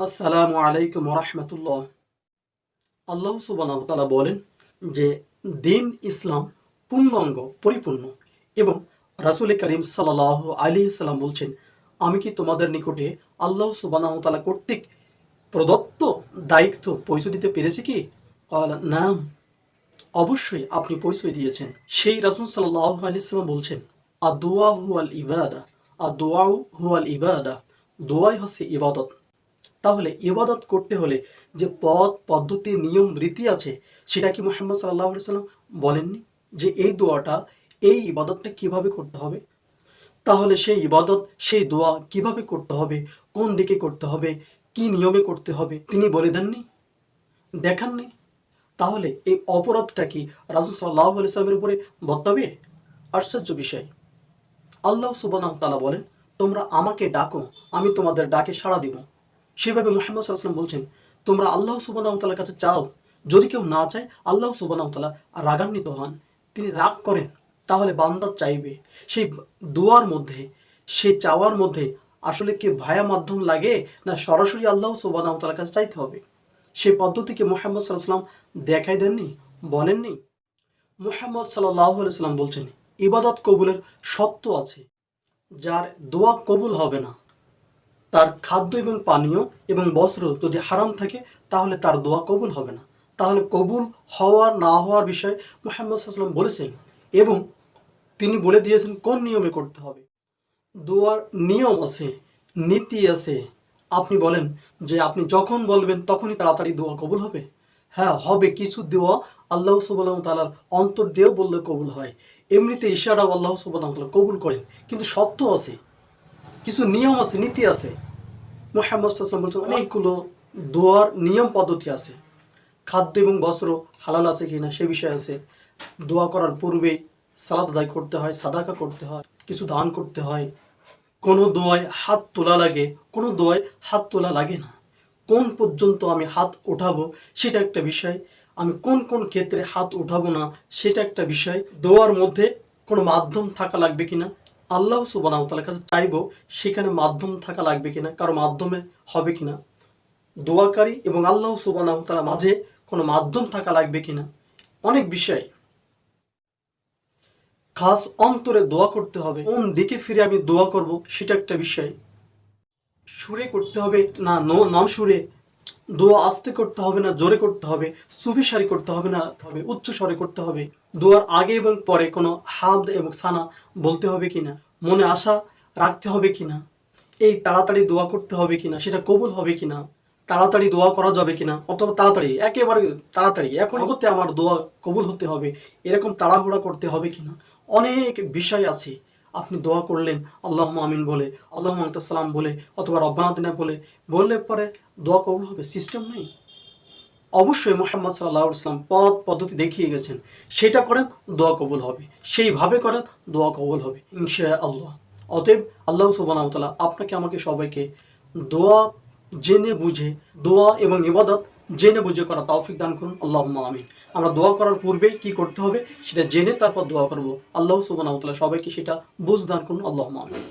আসসালামু আলাইকুম রহমতুল্লাহ। আল্লাহ সুবহানাহু ওয়া তাআলা বলেন যে দিন ইসলাম পূর্ণাঙ্গ পরিপূর্ণ এবং রাসূল করিম সাল্লাল্লাহু আলাইহি সাল্লাম বলছেন, আমি কি তোমাদের নিকটে আল্লাহ সুবহানাহু ওয়া তাআলা কর্তৃক প্রদত্ত দায়িত্ব পৌঁছে দিতে পেরেছি কি? ক্বালা নাম, অবশ্যই আপনি পৌঁছে দিয়েছেন। সেই রাসূল সাল্লাল্লাহু আলাইহি সাল্লাম বলছেন, আদ-দুআ হুয়াল ইবাদা, আদ-দুআউ হুয়াল ইবাদা, দোয়াই হচ্ছে ইবাদত। তাহলে ইবাদত করতে হলে যে পথ পদ্ধতি নিয়ম রীতি আছে, সেটা কি মুহাম্মদ সাল্লাল্লাহু আলাইহি সাল্লাম বলেননি যে এই দোয়াটা, এই ইবাদতটা কিভাবে করতে হবে? তাহলে সেই ইবাদত, সেই দোয়া কিভাবে করতে হবে, কোন দিকে করতে হবে, কি নিয়মে করতে হবে তিনি বলে দেননি, দেখাননি? তাহলে এই অপরাধটা কি রাসূল সাল্লাল্লাহু আলাইহি সাল্লামের উপরে বর্তাবে? আশ্চর্য বিষয়। আল্লাহ সুবহানাহু ওয়া তাআলা বলেন, তোমরা আমাকে ডাকো, আমি তোমাদের ডাকে সাড়া দিব। সেভাবে মুহাম্মদ সাল্লাল্লাহু আলাইহি ওয়াসাল্লাম বলছেন, তোমরা আল্লাহ সুবহানাহু ওয়া তাআলার কাছে চাও। যদি কেউ না চায়, আল্লাহ সুবহানাহু ওয়া তাআলা রাগান্বিত হন, তিনি রাগ করেন। তাহলে বান্দা চাইবে, সেই দোয়ার মধ্যে, সেই চাওয়ার মধ্যে আসলে কি ভায়া মাধ্যম লাগে, না সরাসরি আল্লাহ সুবহানাহু ওয়া তাআলার কাছে চাইতে হবে? সেই পদ্ধতিকে মুহাম্মদ সাল্লাল্লাহু আলাইহি ওয়াসাল্লাম দেখাই দেননি, বলেননি? মুহাম্মদ সাল্লাল্লাহু আলাইহি ওয়াসাল্লাম বলছেন, ইবাদত কবুলের শর্ত আছে। যার দোয়া কবুল হবে না, তার খাদ্য এবং পানীয় এবং বস্ত্র যদি হারাম থাকে, তাহলে তার দোয়া কবুল হবে না। তাহলে কবুল হওয়ার না হওয়ার বিষয়ে মুহাম্মদ সাল্লাল্লাহু আলাইহি ওয়াসাল্লাম বলেছেন, এবং তিনি বলে দিয়েছেন কোন নিয়মে করতে হবে। দোয়ার নিয়ম আছে, নীতি আছে। আপনি বলেন যে আপনি যখন বলবেন তখনই তাড়াতাড়ি দোয়া কবুল হবে। হ্যাঁ হবে, কিছু দোয়া আল্লাহ সুবহানাহু ওয়া তাআলার অন্তর দিয়েও বললে কবুল হয়। এমনিতে ইশারাও আল্লাহ সুবহানাহু ওয়া তাআলা কবুল করেন, কিন্তু শর্ত আছে, কিছু নিয়ম আছে, নীতি আছে। মুহাম্মদ সাল্লাল্লাহু আলাইহি ওয়াসাল্লাম বলছেন অনেকগুলো দোয়ার নিয়ম পদ্ধতি আছে। খাদ্য এবং বস্ত্র হালাল আছে কিনা সে বিষয় আছে। দোয়া করার পূর্বে সালাত আদায় করতে হয়, সাদাকা করতে হয়, কিছু দান করতে হয়। কোনো দোয়ায় হাত তোলা লাগে, কোনো দোয়ায় হাত তোলা লাগে না। কোন পর্যন্ত আমি হাত ওঠাবো সেটা একটা বিষয়, আমি কোন কোন ক্ষেত্রে হাত উঠাবো না সেটা একটা বিষয়। দোয়ার মধ্যে কোনো মাধ্যম থাকা লাগবে কিনা, আল্লাহ সুবহানাহু ওয়া তাআলার কাছে চাইবো, সেখানে মাধ্যম থাকা লাগবে কিনা, কারো মাধ্যমে হবে কিনা, দোয়াকারী এবং আল্লাহ সুবহানাহু ওয়া তাআলার মাঝে কোনো মাধ্যম থাকা লাগবে কিনা, অনেক বিষয়। খাস অন্তরে দোয়া করতে হবে, কোন দিকে ফিরে আমি দোয়া করব সেটা একটা বিষয়। সুরে করতে হবে না নন সুরে, দোয়া আস্তে করতে হবে না জোরে করতে হবে, সুবিসারি করতে হবে না হবে উচ্চ স্বরে করতে হবে, দোয়ার আগে এবং পরে কোনো হামদ এবং সানা বলতে হবে কিনা, মনে আশা রাখতে হবে কিনা, এই তাড়াতাড়ি দোয়া করতে হবে কিনা, সেটা কবুল হবে কিনা, তাড়াতাড়ি দোয়া করা যাবে কিনা, অথবা তাড়াতাড়ি একেবারে তাড়াতাড়ি এখন করতে আমার দোয়া কবুল হতে হবে, এরকম তাড়াহুড়া করতে হবে কিনা, অনেক বিষয় আছে। আপনি দোয়া করলেন আল্লাহুম্মা আমিন বলে, আল্লাহুম্মা আনতাস সালাম বলে, অথবা রব্বানা আতিনা বলে, বললে পরে দোয়া কবুল হবে? সিস্টেম নেই। অবশ্যই মুহাম্মদ সাল্লাল্লাহু আলাইহি ওয়াসাল্লাম পথ পদ্ধতি দেখিয়ে গেছেন, সেটা করেন দোয়া কবুল হবে, সেইভাবে করেন দোয়া কবুল হবে ইনশাআল্লাহ। অতএব আল্লাহ সুবহানাহু ওয়া তাআলা আপনাকে আমাকে সবাইকে দোয়া জেনে বুঝে, দোয়া এবং ইবাদত জেনে বুঝে করা তৌফিক দান করুন, আল্লাহুম্মা আমিন। আমরা দোয়া করার পূর্বে কি করতে হবে সেটা জেনে তারপর দোয়া করব। আল্লাহ সুবহানাহু ওয়া তাআলা সবাইকে সেটা বুঝ দান করুন, আল্লাহুম্মা আমিন।